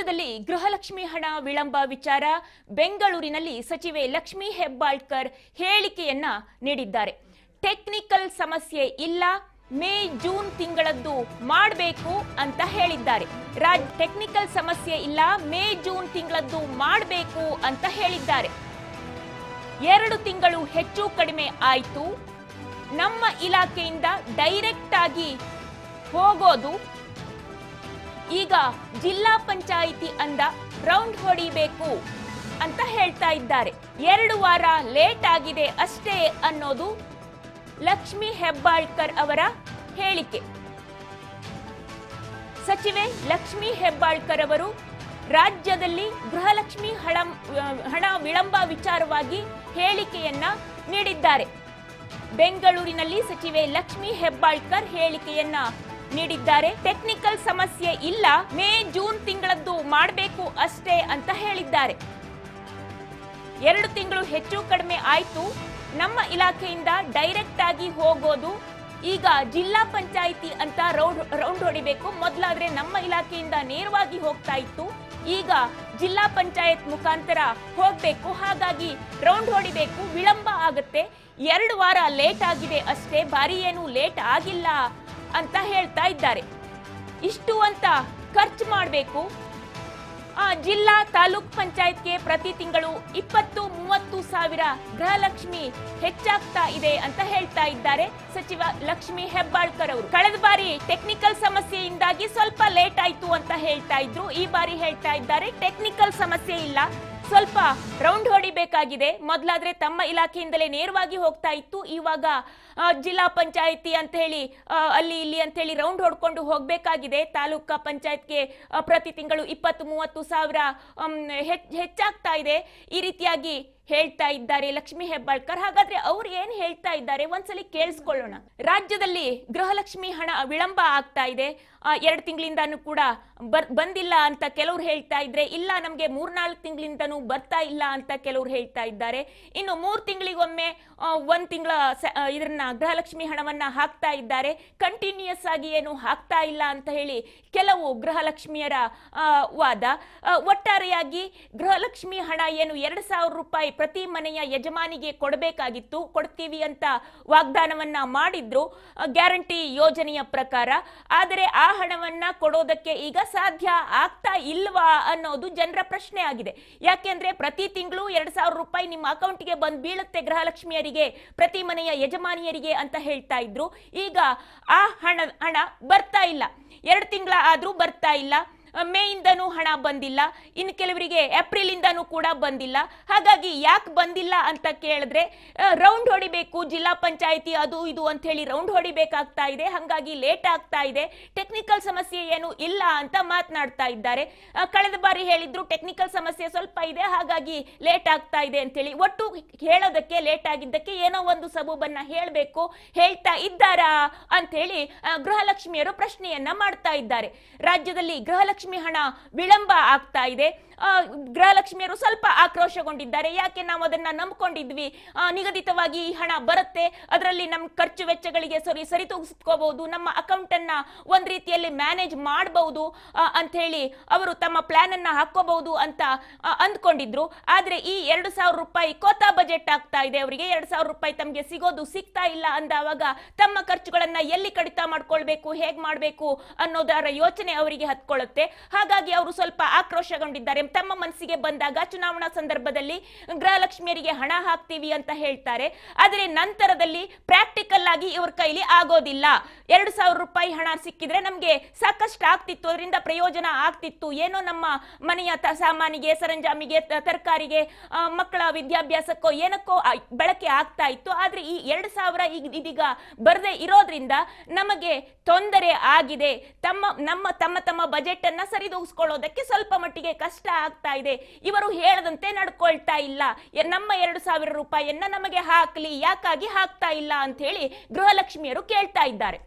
ರಾಜ್ಯದಲ್ಲಿ ಗೃಹಲಕ್ಷ್ಮಿ ಹಣ ವಿಳಂಬ ವಿಚಾರ ಬೆಂಗಳೂರಿನಲ್ಲಿ ಸಚಿವೆ ಲಕ್ಷ್ಮಿ ಹೆಬ್ಬಾಳ್ಕರ್ ಹೇಳಿಕೆಯನ್ನ ನೀಡಿದ್ದಾರೆ. ಟೆಕ್ನಿಕಲ್ ಸಮಸ್ಯೆ ಇಲ್ಲ, ಮೇ ಜೂನ್ ತಿಂಗಳದ್ದು ಮಾಡಬೇಕು ಅಂತ ಹೇಳಿದ್ದಾರೆ. ಟೆಕ್ನಿಕಲ್ ಸಮಸ್ಯೆ ಇಲ್ಲ, ಮೇ ಜೂನ್ ತಿಂಗಳದ್ದು ಮಾಡಬೇಕು ಅಂತ ಹೇಳಿದ್ದಾರೆ. 2 ತಿಂಗಳು ಹೆಚ್ಚು ಕಡಿಮೆ ಆಯ್ತು. ನಮ್ಮ ಇಲಾಖೆಯಿಂದ ಡೈರೆಕ್ಟ್ ಆಗಿ ಹೋಗೋದು ಈಗ ಜಿಲ್ಲಾ ಪಂಚಾಯಿತಿ ಅಂದ ರೌಂಡ್ ಹೊಡಿಬೇಕು ಅಂತ ಹೇಳ್ತಾ ಇದ್ದಾರೆ. 2 ವಾರ ಲೇಟ್ ಆಗಿದೆ ಅಷ್ಟೇ ಅನ್ನೋದು ಲಕ್ಷ್ಮಿ ಹೆಬ್ಬಾಳ್ಕರ್ ಅವರ ಹೇಳಿಕೆ. ಸಚಿವೆ ಲಕ್ಷ್ಮಿ ಹೆಬ್ಬಾಳ್ಕರ್ ಅವರು ರಾಜ್ಯದಲ್ಲಿ ಗೃಹಲಕ್ಷ್ಮಿ ಹಣ ವಿಳಂಬ ವಿಚಾರವಾಗಿ ಹೇಳಿಕೆಯನ್ನ ನೀಡಿದ್ದಾರೆ. ಬೆಂಗಳೂರಿನಲ್ಲಿ ಸಚಿವೆ ಲಕ್ಷ್ಮಿ ಹೆಬ್ಬಾಳ್ಕರ್ ಹೇಳಿಕೆಯನ್ನ ನೀಡಿದ್ದಾರೆ. ಟೆಕ್ನಿಕಲ್ ಸಮಸ್ಯೆ ಇಲ್ಲ, ಮೇ ಜೂನ್ ತಿಂಗಳದ್ದು ಮಾಡಬೇಕು ಅಷ್ಟೇ ಅಂತ ಹೇಳಿದ್ದಾರೆ. 2 ತಿಂಗಳು ಹೆಚ್ಚು ಕಡಿಮೆ ಆಯ್ತು. ನಮ್ಮ ಇಲಾಖೆಯಿಂದ ಡೈರೆಕ್ಟ್ ಆಗಿ ಹೋಗೋದು ಈಗ ಜಿಲ್ಲಾ ಪಂಚಾಯಿತಿ ಅಂತ ರೌಂಡ್ ಹೊಡಿಬೇಕು. ಮೊದಲಾದ್ರೆ ನಮ್ಮ ಇಲಾಖೆಯಿಂದ ನೇರವಾಗಿ ಹೋಗ್ತಾ ಇತ್ತು, ಈಗ ಜಿಲ್ಲಾ ಪಂಚಾಯತ್ ಮುಖಾಂತರ ಹೋಗ್ಬೇಕು. ಹಾಗಾಗಿ ರೌಂಡ್ ಹೊಡಿಬೇಕು, ವಿಳಂಬ ಆಗುತ್ತೆ. 2 ವಾರ ಲೇಟ್ ಆಗಿದೆ ಅಷ್ಟೇ, ಭಾರಿ ಏನು ಲೇಟ್ ಆಗಿಲ್ಲ ಅಂತ ಹೇಳ್ತಾ ಇದ್ದಾರೆ. ಇಷ್ಟು ಅಂತ ಖರ್ಚು ಮಾಡಬೇಕು. ಜಿಲ್ಲಾ ತಾಲೂಕ್ ಪಂಚಾಯತ್ಗೆ ಪ್ರತಿ ತಿಂಗಳು 20-30 ಸಾವಿರ ಗೃಹಲಕ್ಷ್ಮಿ ಹೆಚ್ಚಾಗ್ತಾ ಇದೆ ಅಂತ ಹೇಳ್ತಾ ಇದ್ದಾರೆ ಸಚಿವ ಲಕ್ಷ್ಮಿ ಹೆಬ್ಬಾಳ್ಕರ್ ಅವರು. ಕಳೆದ ಬಾರಿ ಟೆಕ್ನಿಕಲ್ ಸಮಸ್ಯೆಯಿಂದಾಗಿ ಸ್ವಲ್ಪ ಲೇಟ್ ಆಯ್ತು ಅಂತ ಹೇಳ್ತಾ ಇದ್ರು. ಈ ಬಾರಿ ಹೇಳ್ತಾ ಇದ್ದಾರೆ ಟೆಕ್ನಿಕಲ್ ಸಮಸ್ಯೆ ಇಲ್ಲ, ಸ್ವಲ್ಪ ರೌಂಡ್ ಹೊಡಿಬೇಕಾಗಿದೆ. ಮೊದಲಾದ್ರೆ ತಮ್ಮ ಇಲಾಖೆಯಿಂದಲೇ ನೇರವಾಗಿ ಹೋಗ್ತಾ ಇತ್ತು, ಇವಾಗ ಜಿಲ್ಲಾ ಪಂಚಾಯಿತಿ ಅಂತ ಹೇಳಿ ಅಲ್ಲಿ ಇಲ್ಲಿ ಅಂತ ಹೇಳಿ ರೌಂಡ್ ಹೊಡ್ಕೊಂಡು ಹೋಗ್ಬೇಕಾಗಿದೆ. ತಾಲೂಕಾ ಪಂಚಾಯತ್ಗೆ ಪ್ರತಿ ತಿಂಗಳು 20-30 ಸಾವಿರ ಹೆಚ್ಚಾಗ್ತಾ ಇದೆ. ಈ ರೀತಿಯಾಗಿ ಹೇಳ್ತಾ ಇದ್ದಾರೆ ಲಕ್ಷ್ಮಿ ಹೆಬ್ಬಾಳ್ಕರ್. ಹಾಗಾದ್ರೆ ಅವ್ರು ಏನ್ ಹೇಳ್ತಾ ಇದ್ದಾರೆ ಒಂದ್ಸಲಿ ಕೇಳಿಸ್ಕೊಳ್ಳೋಣ. ರಾಜ್ಯದಲ್ಲಿ ಗೃಹಲಕ್ಷ್ಮಿ ಹಣ ವಿಳಂಬ ಆಗ್ತಾ ಇದೆ. 2 ತಿಂಗಳಿಂದಾನು ಕೂಡ ಬಂದಿಲ್ಲ ಅಂತ ಕೆಲವ್ರು ಹೇಳ್ತಾ ಇದ್ರೆ, ಇಲ್ಲ ನಮ್ಗೆ 3-4 ತಿಂಗಳಿಂದನೂ ಬರ್ತಾ ಇಲ್ಲ ಅಂತ ಕೆಲವ್ರು ಹೇಳ್ತಾ ಇದ್ದಾರೆ. ಇನ್ನು 3 ತಿಂಗಳಿಗೊಮ್ಮೆ 1 ತಿಂಗಳ ಇದನ್ನ ಗೃಹಲಕ್ಷ್ಮಿ ಹಣವನ್ನ ಹಾಕ್ತಾ ಇದ್ದಾರೆ. ಕಂಟಿನ್ಯೂಸ್ ಆಗಿ ಏನು ಹಾಕ್ತಾ ಇಲ್ಲ ಅಂತ ಹೇಳಿ ಕೆಲವು ಗೃಹಲಕ್ಷ್ಮಿಯರ ವಾದ. ಒಟ್ಟಾರೆಯಾಗಿ ಗೃಹಲಕ್ಷ್ಮಿ ಹಣ ಏನು 2,000 ರೂಪಾಯಿ ಪ್ರತಿ ಮನೆಯ ಯಜಮಾನಿಗೆ ಕೊಡಬೇಕಾಗಿತ್ತು, ಕೊಡ್ತೀವಿ ಅಂತ ವಾಗ್ದಾನವನ್ನ ಮಾಡಿದ್ರು ಗ್ಯಾರಂಟಿ ಯೋಜನೆಯ ಪ್ರಕಾರ. ಆದರೆ ಆ ಹಣವನ್ನ ಕೊಡೋದಕ್ಕೆ ಈಗ ಸಾಧ್ಯ ಆಗ್ತಾ ಇಲ್ವಾ ಅನ್ನೋದು ಜನರ ಪ್ರಶ್ನೆ ಆಗಿದೆ. ಯಾಕೆಂದ್ರೆ ಪ್ರತಿ ತಿಂಗಳು 2,000 ರೂಪಾಯಿ ನಿಮ್ಮ ಅಕೌಂಟ್ಗೆ ಬಂದ್ ಬೀಳುತ್ತೆ ಗೃಹಲಕ್ಷ್ಮಿಯರಿಗೆ, ಪ್ರತಿ ಮನೆಯ ಯಜಮಾನಿಯರಿಗೆ ಅಂತ ಹೇಳ್ತಾ ಇದ್ರು. ಈಗ ಆ ಹಣ ಬರ್ತಾ ಇಲ್ಲ, 2 ತಿಂಗಳ ಆದ್ರೂ ಬರ್ತಾ ಇಲ್ಲ. ಮೇ ಇಂದನೂ ಹಣ ಬಂದಿಲ್ಲ, ಇನ್ನು ಕೆಲವರಿಗೆ ಏಪ್ರಿಲ್ ಇಂದನೂ ಕೂಡ ಬಂದಿಲ್ಲ. ಹಾಗಾಗಿ ಯಾಕೆ ಬಂದಿಲ್ಲ ಅಂತ ಕೇಳಿದ್ರೆ ರೌಂಡ್ ಹೊಡಿಬೇಕು, ಜಿಲ್ಲಾ ಪಂಚಾಯಿತಿ ಅದು ಇದು ಅಂತ ಹೇಳಿ ರೌಂಡ್ ಹೊಡಿಬೇಕಾಗ್ತಾ ಇದೆ, ಹಾಗಾಗಿ ಲೇಟ್ ಆಗ್ತಾ ಇದೆ. ಟೆಕ್ನಿಕಲ್ ಸಮಸ್ಯೆ ಏನು ಇಲ್ಲ ಅಂತ ಮಾತನಾಡ್ತಾ ಇದ್ದಾರೆ. ಕಳೆದ ಬಾರಿ ಹೇಳಿದ್ರು ಟೆಕ್ನಿಕಲ್ ಸಮಸ್ಯೆ ಸ್ವಲ್ಪ ಇದೆ, ಹಾಗಾಗಿ ಲೇಟ್ ಆಗ್ತಾ ಇದೆ ಅಂತ ಹೇಳಿ. ಒಟ್ಟು ಹೇಳೋದಕ್ಕೆ ಲೇಟ್ ಆಗಿದ್ದಕ್ಕೆ ಏನೋ ಒಂದು ಸಬೂಬನ್ನ ಹೇಳಬೇಕು, ಹೇಳ್ತಾ ಇದ್ದಾರಾ ಅಂತ ಹೇಳಿ ಗೃಹಲಕ್ಷ್ಮಿಯರು ಪ್ರಶ್ನೆಯನ್ನ ಮಾಡ್ತಾ ಇದ್ದಾರೆ. ರಾಜ್ಯದಲ್ಲಿ ಗೃಹಲಕ್ಷ್ಮಿ ಹಣ ವಿಳಂಬ ಆಗ್ತಾ ಇದೆ. ಗೃಹಲಕ್ಷ್ಮಿಯರು ಸ್ವಲ್ಪ ಆಕ್ರೋಶಗೊಂಡಿದ್ದಾರೆ. ಯಾಕೆ ನಾವು ಅದನ್ನ ನಂಬ್ಕೊಂಡಿದ್ವಿ, ನಿಗದಿತವಾಗಿ ಈ ಹಣ ಬರುತ್ತೆ, ಅದರಲ್ಲಿ ನಮ್ಮ ಖರ್ಚು ವೆಚ್ಚಗಳಿಗೆ ಸರಿತೂಗಿಸ್ಕೋಬಹುದು, ನಮ್ಮ ಅಕೌಂಟ್ ಅನ್ನ ಒಂದ್ ರೀತಿಯಲ್ಲಿ ಮ್ಯಾನೇಜ್ ಮಾಡಬಹುದು ಅಂತ ಹೇಳಿ ಅವರು ತಮ್ಮ ಪ್ಲಾನ್ ಅನ್ನ ಹಾಕೋಬಹುದು ಅಂತ ಅಂದ್ಕೊಂಡಿದ್ರು. ಆದ್ರೆ ಈ 2,000 ರೂಪಾಯಿ ಕೋತಾ ಬಜೆಟ್ ಆಗ್ತಾ ಇದೆ ಅವರಿಗೆ. 2,000 ರೂಪಾಯಿ ತಮಗೆ ಸಿಗ್ತಾ ಇಲ್ಲ ಅಂದವಾಗ ತಮ್ಮ ಖರ್ಚುಗಳನ್ನ ಎಲ್ಲಿ ಕಡಿತ ಮಾಡ್ಕೊಳ್ಬೇಕು, ಹೇಗ್ ಮಾಡ್ಬೇಕು ಅನ್ನೋದರ ಯೋಚನೆ ಅವರಿಗೆ ಹತ್ಕೊಳ್ಳುತ್ತೆ. ಹಾಗಾಗಿ ಅವರು ಸ್ವಲ್ಪ ಆಕ್ರೋಶಗೊಂಡಿದ್ದಾರೆ. ತಮ್ಮ ಮನಸ್ಸಿಗೆ ಬಂದಾಗ ಚುನಾವಣಾ ಸಂದರ್ಭದಲ್ಲಿ ಗೃಹಲಕ್ಷ್ಮಿಯರಿಗೆ ಹಣ ಹಾಕ್ತೀವಿ ಅಂತ ಹೇಳ್ತಾರೆ, ಆದರೆ ನಂತರದಲ್ಲಿ ಪ್ರಾಕ್ಟಿಕಲ್ ಆಗಿ ಇವ್ರ ಕೈಲಿ ಆಗೋದಿಲ್ಲ. 2,000 ರೂಪಾಯಿ ಹಣ ಸಿಕ್ಕಿದ್ರೆ ನಮ್ಗೆ ಸಾಕಷ್ಟು ಆಗ್ತಿತ್ತು, ಅದರಿಂದ ಪ್ರಯೋಜನ ಆಗ್ತಿತ್ತು, ಏನೋ ನಮ್ಮ ಮನೆಯ ಸಾಮಾನಿಗೆ, ಸರಂಜಾಮಿಗೆ, ತರಕಾರಿಗೆ, ಮಕ್ಕಳ ವಿದ್ಯಾಭ್ಯಾಸಕ್ಕೋ ಏನಕ್ಕೋ ಬಳಕೆ ಆಗ್ತಾ ಇತ್ತು. ಆದ್ರೆ ಈ 2,000 ಇದೀಗ ಬರದೇ ಇರೋದ್ರಿಂದ ನಮಗೆ ತೊಂದರೆ ಆಗಿದೆ. ತಮ್ಮ ಬಜೆಟ್ ಅನ್ನ ಸರಿದೂಗಿಸ್ಕೊಳ್ಳೋದಕ್ಕೆ ಸ್ವಲ್ಪ ಮಟ್ಟಿಗೆ ಕಷ್ಟ ಆಗ್ತಾ ಇದೆ. ಇವರು ಹೇಳದಂತೆ ನಡ್ಕೊಳ್ತಾ ಇಲ್ಲ. ನಮ್ಮ 2,000 ರೂಪಾಯಿಯನ್ನ ನಮಗೆ ಹಾಕ್ಲಿ, ಯಾಕಾಗಿ ಹಾಕ್ತಾ ಇಲ್ಲ ಅಂತ ಹೇಳಿ ಗೃಹಲಕ್ಷ್ಮಿಯರು ಕೇಳ್ತಾ ಇದ್ದಾರೆ.